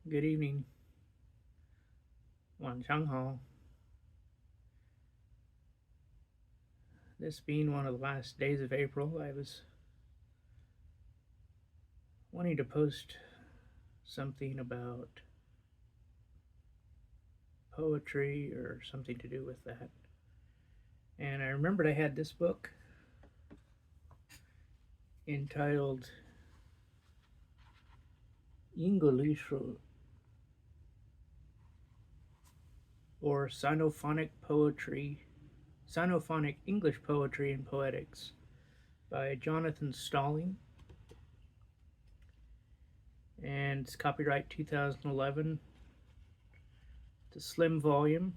Good evening. 晚上好. This being one of the last days of April, I was wanting to post something about poetry or something to do with that. And I remembered I had this book entitled English or Sinophonic Poetry, Sinophonic English Poetry and Poetics by Jonathan Stalling. And it's copyright 2011. It's a slim volume,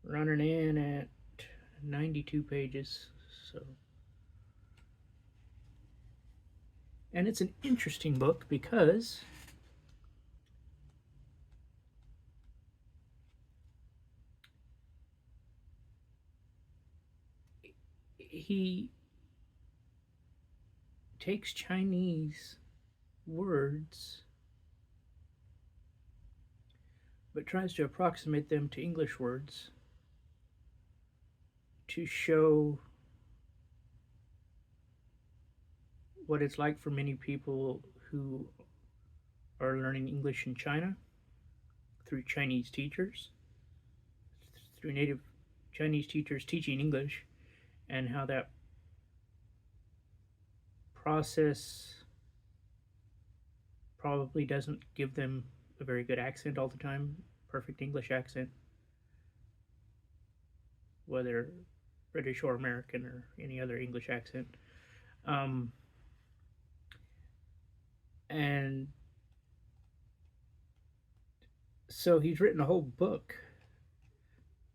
running in at 92 pages. And it's an interesting book because he takes Chinese words but tries to approximate them to English words to show what it's like for many people who are learning English in China through Chinese teachers, through native Chinese teachers teaching English, and how that process probably doesn't give them a very good accent all the time, perfect English accent, whether British or American or any other English accent. And so he's written a whole book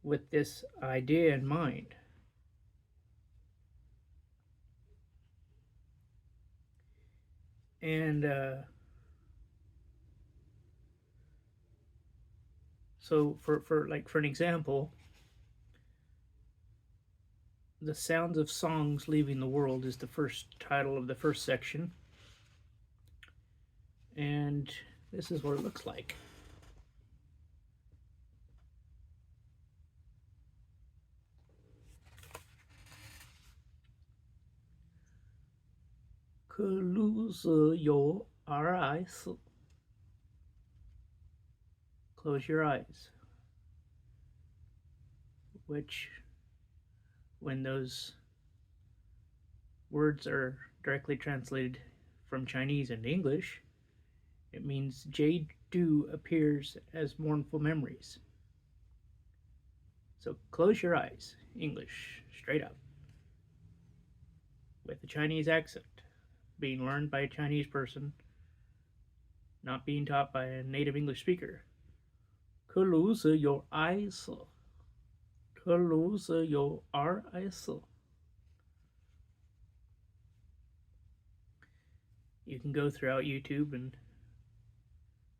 with this idea in mind. And so for an example, The Sounds of Songs Leaving the World is the first title of the first section. And this is what it looks like. Close Close your eyes. Which, when those words are directly translated from Chinese into English, it means jade dew appears as mournful memories. So close your eyes, English, straight up, with a Chinese accent, being learned by a Chinese person, not being taught by a native English speaker. Close your eyes. Close your eyes. You can go throughout YouTube and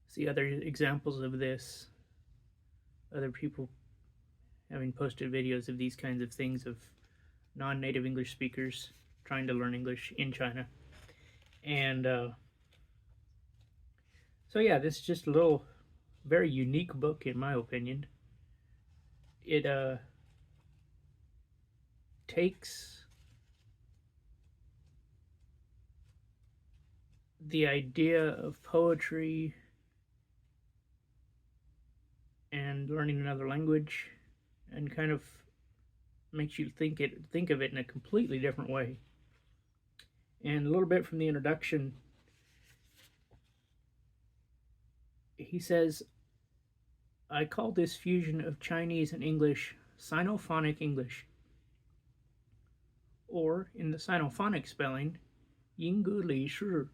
see other examples of this. Other people having posted videos of these kinds of things of non-native English speakers trying to learn English in China. And so yeah, this is just a little very unique book in my opinion. It takes the idea of poetry and learning another language and kind of makes you think of it in a completely different way. And a little bit from the introduction, he says, I call this fusion of Chinese and English Sinophonic English, or in the Sinophonic spelling, Yinggu Li Shi.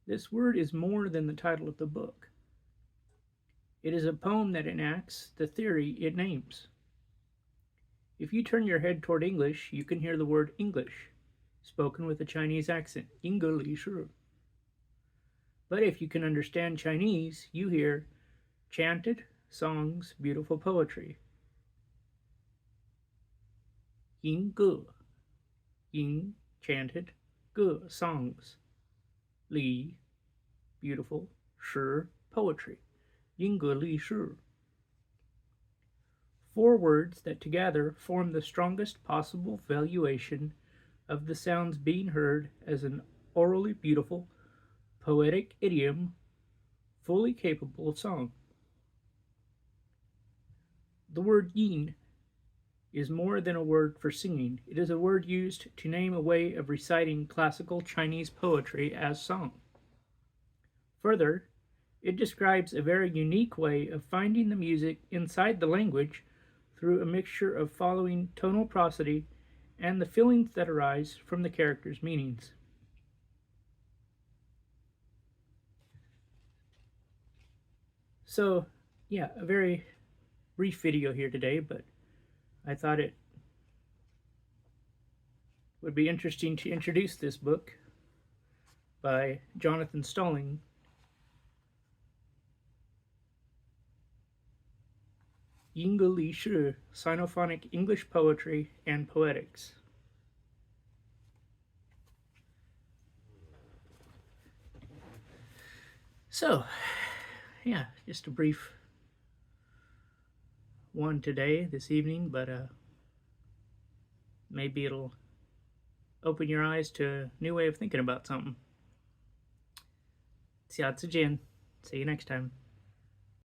This word is more than the title of the book. It is a poem that enacts the theory it names. If you turn your head toward English, you can hear the word English, spoken with a Chinese accent, Yinggu Li Shi. But if you can understand Chinese, you hear chanted songs, beautiful poetry. Yin Ge, Yin chanted, Ge songs, Li beautiful, 诗 poetry, 英格力诗. Four words that together form the strongest possible valuation of the sounds being heard as an orally beautiful, poetic idiom fully capable of song. The word yin is more than a word for singing. It is a word used to name a way of reciting classical Chinese poetry as song. Further, it describes a very unique way of finding the music inside the language through a mixture of following tonal prosody and the feelings that arise from the characters' meanings. So, yeah, a very brief video here today, but I thought it would be interesting to introduce this book by Jonathan Stalling. Yingge Li Shi, Sinophonic English Poetry and Poetics. So, yeah, just a brief one today, this evening, but maybe it'll open your eyes to a new way of thinking about something. 下次见. See you next time.